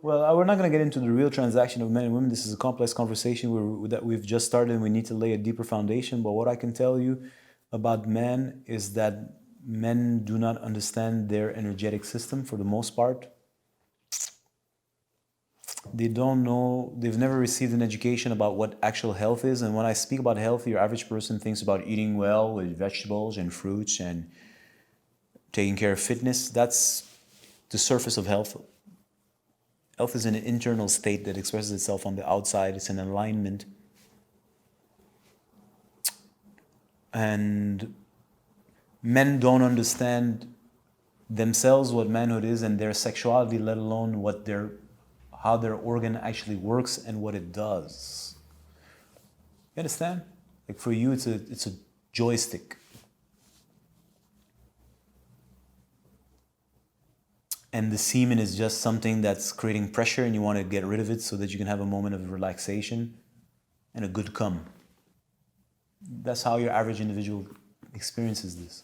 Well, we're not going to get into the real transaction of men and women. This is a complex conversation that we've just started, and we need to lay a deeper foundation. But what I can tell you about men is that men do not understand their energetic system for the most part. They don't know, they've never received an education about what actual health is. And when I speak about health, your average person thinks about eating well with vegetables and fruits and taking care of fitness. That's the surface of health. Health is an internal state that expresses itself on the outside. It's an alignment. And men don't understand themselves, what manhood is, and their sexuality, let alone how their organ actually works and what it does. You understand? Like for you, it's a joystick. And the semen is just something that's creating pressure, and you want to get rid of it so that you can have a moment of relaxation and a good come. That's how your average individual experiences this.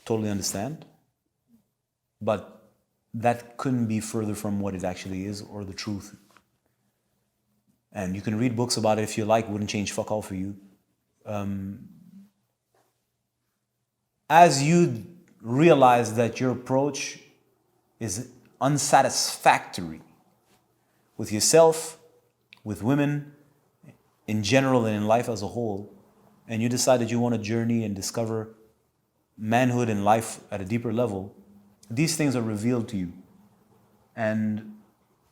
Totally understand. But that couldn't be further from what it actually is or the truth. And you can read books about it if you like, it wouldn't change fuck all for you. As you realize that your approach is unsatisfactory with yourself, with women, in general and in life as a whole, and you decide that you want to journey and discover manhood and life at a deeper level, these things are revealed to you. And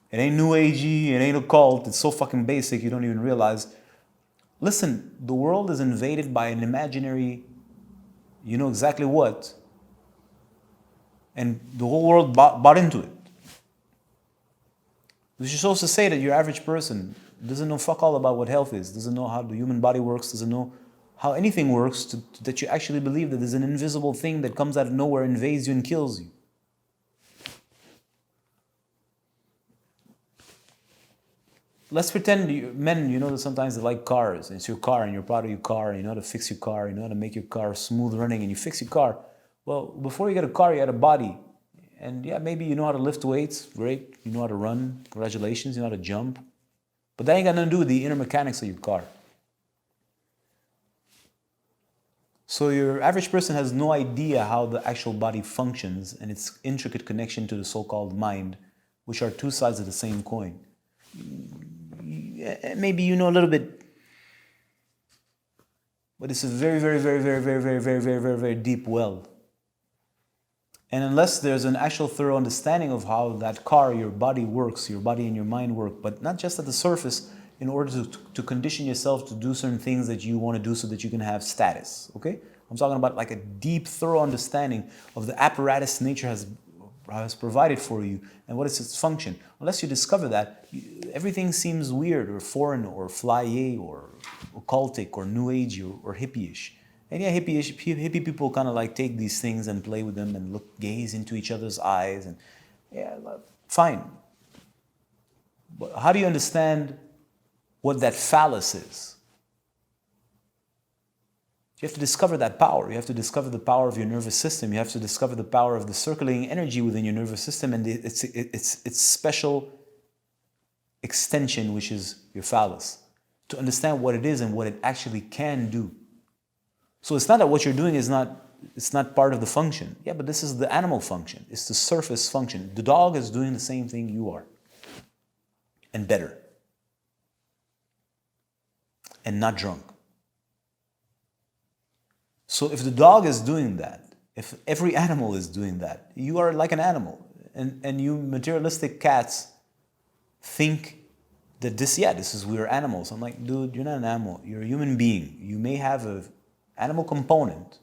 it ain't new agey, it ain't a cult, it's so fucking basic you don't even realize. Listen, the world is invaded by an imaginary, you know exactly what, and the whole world bought into it. Which is supposed to say that your average person doesn't know fuck all about what health is, doesn't know how the human body works, doesn't know how anything works, that you actually believe that there's an invisible thing that comes out of nowhere, invades you and kills you. Let's pretend men, you know that sometimes they like cars. It's your car and you're proud of your car and you know how to fix your car, you know how to make your car smooth running and you fix your car. Well, before you get a car, you had a body. And yeah, maybe you know how to lift weights, great. You know how to run, congratulations, you know how to jump. But that ain't got nothing to do with the inner mechanics of your car. So your average person has no idea how the actual body functions and its intricate connection to the so-called mind, which are two sides of the same coin. Maybe you know a little bit, but it's a very, very, very, very, very, very, very, very, very, very deep well. And unless there's an actual thorough understanding of how that car, your body works, your body and your mind work, but not just at the surface, in order to condition yourself to do certain things that you want to do so that you can have status, okay? I'm talking about like a deep, thorough understanding of the apparatus nature has provided for you and what is its function. Unless you discover that, everything seems weird or foreign or fly-y or occultic or new age or hippie-ish. And yeah, hippie people kind of like take these things and play with them and gaze into each other's eyes and yeah, fine. But how do you understand what that phallus is? You have to discover that power. You have to discover the power of your nervous system. You have to discover the power of the circulating energy within your nervous system and its special extension, which is your phallus, to understand what it is and what it actually can do. So it's not that what you're doing is not part of the function. Yeah, but this is the animal function. It's the surface function. The dog is doing the same thing you are. And better. And not drunk. So if the dog is doing that, if every animal is doing that, you are like an animal. And you materialistic cats think that this is we're animals. I'm like, dude, you're not an animal. You're a human being. You may have an animal component,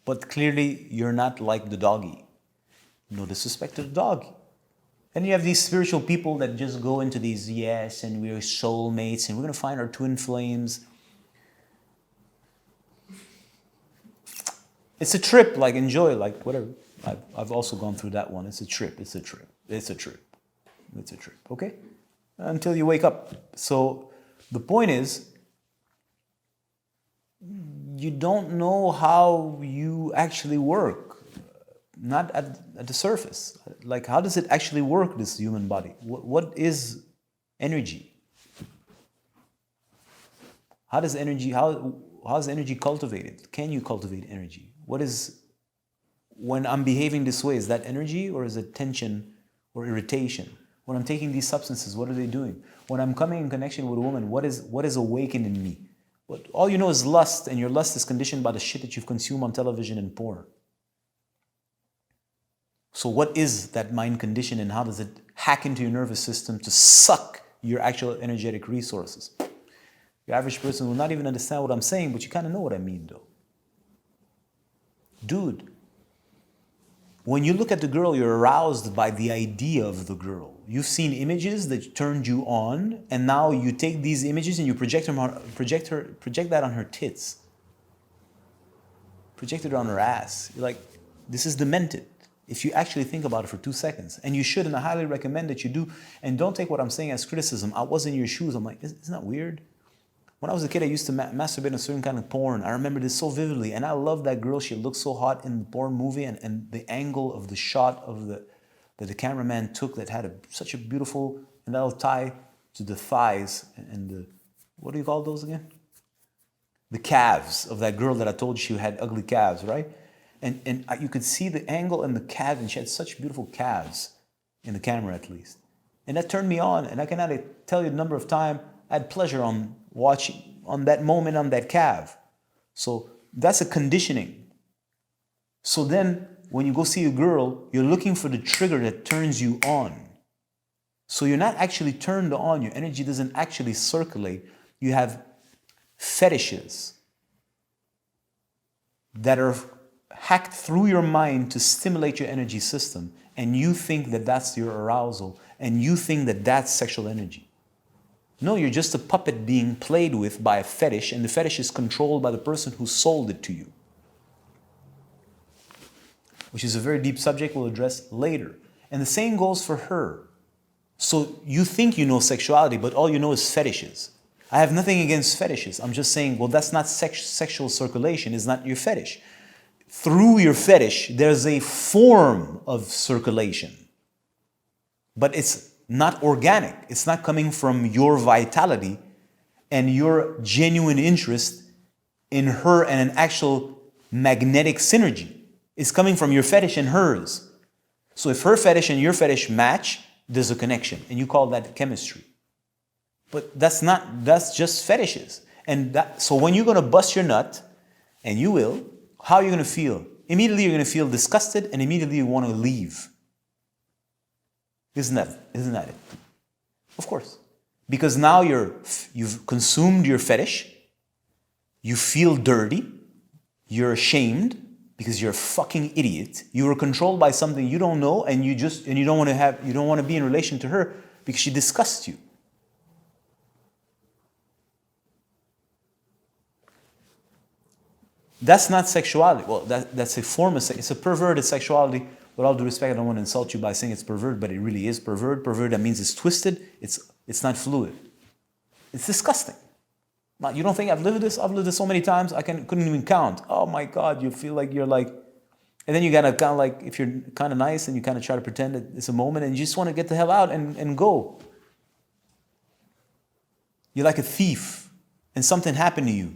but clearly you're not like the doggy. No disrespect to the doggy. And you have these spiritual people that just go into these, yes, and we're soulmates, and we're going to find our twin flames. It's a trip, like enjoy, like whatever. I've also gone through that one. It's a trip, it's a trip, it's a trip, it's a trip, okay? Until you wake up. So the point is, you don't know how you actually work. not at the surface. Like, how does it actually work, this human body? What is energy? How is energy cultivated? Can you cultivate energy? What is, when I'm behaving this way, is that energy or is it tension or irritation? When I'm taking these substances, what are they doing? When I'm coming in connection with a woman, what is awakened in me? All you know is lust, and your lust is conditioned by the shit that you've consumed on television and porn. So what is that mind condition, and how does it hack into your nervous system to suck your actual energetic resources? Your average person will not even understand what I'm saying, but you kind of know what I mean though. Dude, when you look at the girl, you're aroused by the idea of the girl. You've seen images that turned you on, and now you take these images and you project that on her tits. Project it on her ass. You're like, this is demented. If you actually think about it for 2 seconds, and you should, and I highly recommend that you do, and don't take what I'm saying as criticism. I was in your shoes. I'm like, isn't that weird? When I was a kid, I used to masturbate in a certain kind of porn. I remember this so vividly, and I loved that girl. She looked so hot in the porn movie, and the angle of the shot of that the cameraman took that had such a beautiful, and that'll tie to the thighs and the, what do you call those again? The calves of that girl that I told you she had ugly calves, right? And you could see the angle and the calves, and she had such beautiful calves in the camera, at least. And that turned me on, and I cannot tell you the number of times I had pleasure on watching, on that moment, on that calf. So that's a conditioning. So then when you go see a girl, you're looking for the trigger that turns you on. So you're not actually turned on. Your energy doesn't actually circulate. You have fetishes that are hacked through your mind to stimulate your energy system, and you think that that's your arousal, and you think that that's sexual energy. No, you're just a puppet being played with by a fetish, and the fetish is controlled by the person who sold it to you, which is a very deep subject we'll address later. And the same goes for her. So you think you know sexuality, but all you know is fetishes. I have nothing against fetishes. I'm just saying, well, that's not sexual circulation. It's not your fetish. Through your fetish, there's a form of circulation, but it's not organic. It's not coming from your vitality and your genuine interest in her and an actual magnetic synergy. It's coming from your fetish and hers. So if her fetish and your fetish match, there's a connection, and you call that chemistry. But that's just fetishes. And so when you're going to bust your nut, and you will, how are you going to feel? Immediately you're going to feel disgusted, and immediately you want to leave. Isn't that it? Of course. Because now you've consumed your fetish, you feel dirty, you're ashamed because you're a fucking idiot. You were controlled by something you don't know, and you don't want to be in relation to her because she disgusts you. That's not sexuality. Well, that's a form of sex. It's a perverted sexuality. With all due respect, I don't want to insult you by saying it's perverted, but it really is perverted. Perverted, that means it's twisted. It's not fluid. It's disgusting. Now, you don't think I've lived this? I've lived this so many times, I couldn't even count. Oh my God, you feel like you're like, and then you gotta kind of like, if you're kind of nice and you kind of try to pretend that it's a moment and you just want to get the hell out and go. You're like a thief and something happened to you.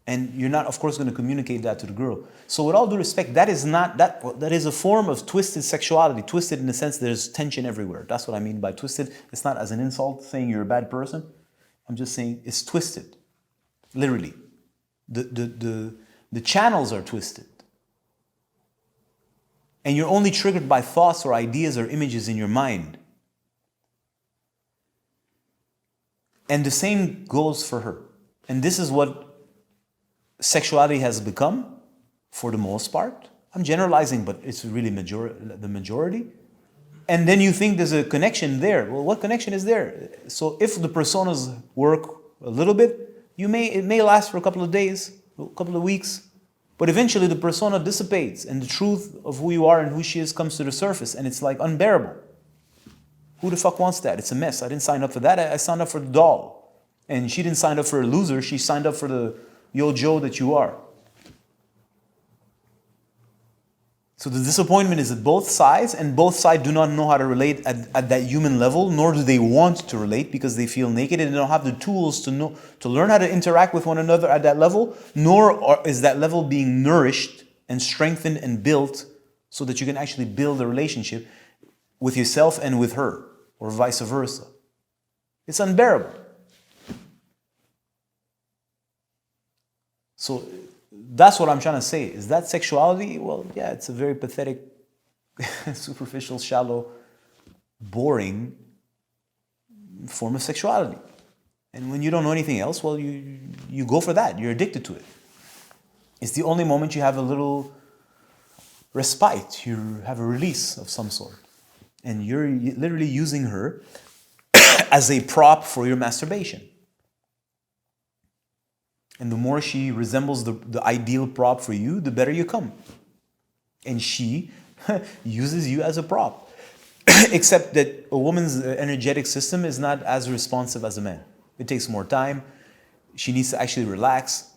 And you're not, of course, going to communicate that to the girl. So with all due respect, that is a form of twisted sexuality. Twisted in the sense there's tension everywhere. That's what I mean by twisted. It's not as an insult saying you're a bad person. I'm just saying it's twisted. Literally. The channels are twisted. And you're only triggered by thoughts or ideas or images in your mind. And the same goes for her. And this is what sexuality has become, for the most part. I'm generalizing, but it's really the majority. And then you think there's a connection there. Well, what connection is there? So if the personas work a little bit, it may last for a couple of days, a couple of weeks, but eventually the persona dissipates and the truth of who you are and who she is comes to the surface, and it's like unbearable. Who the fuck wants that? It's a mess. I didn't sign up for that. I signed up for the doll. And she didn't sign up for a loser. She signed up for the Yo Joe that you are. So the disappointment is at both sides, and both sides do not know how to relate at that human level, nor do they want to relate because they feel naked and they don't have the tools to learn how to interact with one another at that level, nor is that level being nourished and strengthened and built so that you can actually build a relationship with yourself and with her, or vice versa. It's unbearable. So that's what I'm trying to say. Is that sexuality? Well, yeah, it's a very pathetic, superficial, shallow, boring form of sexuality. And when you don't know anything else, well, you go for that. You're addicted to it. It's the only moment you have a little respite. You have a release of some sort. And you're literally using her as a prop for your masturbation. And the more she resembles the ideal prop for you, the better you come. And she uses you as a prop. Except that a woman's energetic system is not as responsive as a man. It takes more time. She needs to actually relax.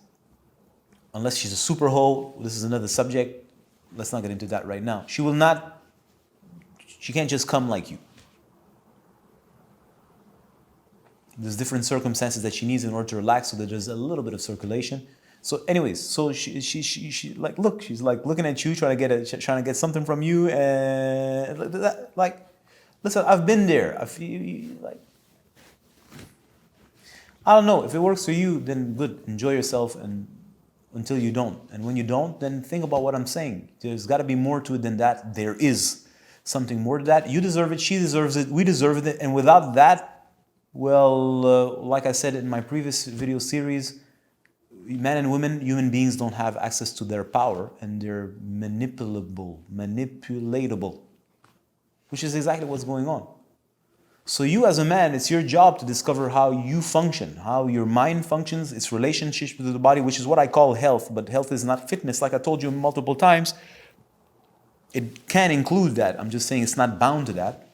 Unless she's a super hoe, this is another subject. Let's not get into that right now. She can't just come like you. There's different circumstances that she needs in order to relax, so that there's a little bit of circulation. So anyways, so she like, look, she's like looking at you, trying to get something from you, and like, listen, I've been there. I feel like, I don't know, if it works for you, then good, enjoy yourself, and until you don't. And when you don't, then think about what I'm saying. There's got to be more to it than that. There is something more to that. You deserve it, she deserves it, we deserve it, and without that, well, like I said in my previous video series, men and women, human beings, don't have access to their power, and they're manipulatable, which is exactly what's going on. So you as a man, it's your job to discover how you function, how your mind functions, its relationship with the body, which is what I call health, but health is not fitness, like I told you multiple times. It can include that. I'm just saying it's not bound to that.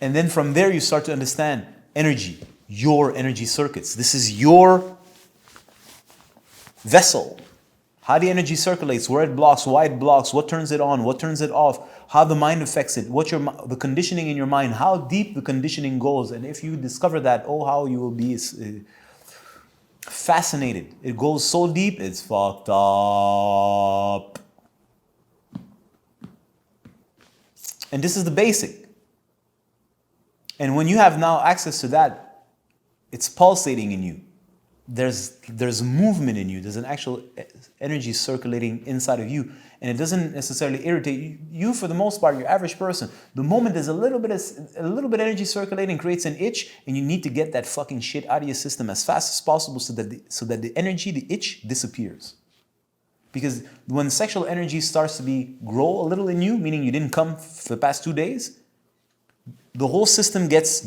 And then from there, you start to understand energy, your energy circuits. This is your vessel. How the energy circulates, where it blocks, why it blocks, what turns it on, what turns it off, how the mind affects it, the conditioning in your mind, how deep the conditioning goes. And if you discover that, oh, how you will be fascinated. It goes so deep, it's fucked up. And this is the basic. And when you have now access to that, it's pulsating in you. There's movement in you. There's an actual energy circulating inside of you. And it doesn't necessarily irritate you. You, for the most part, your average person, the moment there's a little bit of energy circulating creates an itch, and you need to get that fucking shit out of your system as fast as possible so that the energy, the itch, disappears. Because when sexual energy starts to grow a little in you, meaning you didn't come for the past 2 days, the whole system gets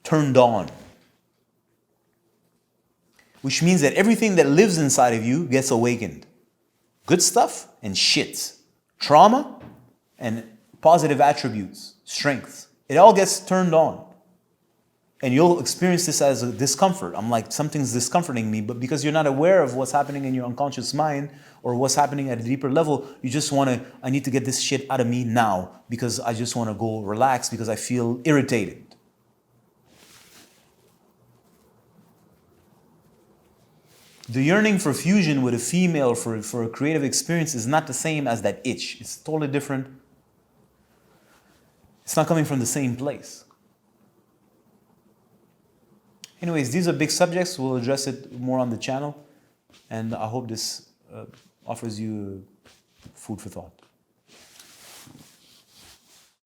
turned on. Which means that everything that lives inside of you gets awakened. Good stuff and shit. Trauma and positive attributes, strengths. It all gets turned on. And you'll experience this as a discomfort. I'm like, something's discomforting me, but because you're not aware of what's happening in your unconscious mind or what's happening at a deeper level, you just I need to get this shit out of me now because I just want to go relax because I feel irritated. The yearning for fusion with a female for a creative experience is not the same as that itch. It's totally different. It's not coming from the same place. Anyways, these are big subjects. We'll address it more on the channel. And I hope this offers you food for thought.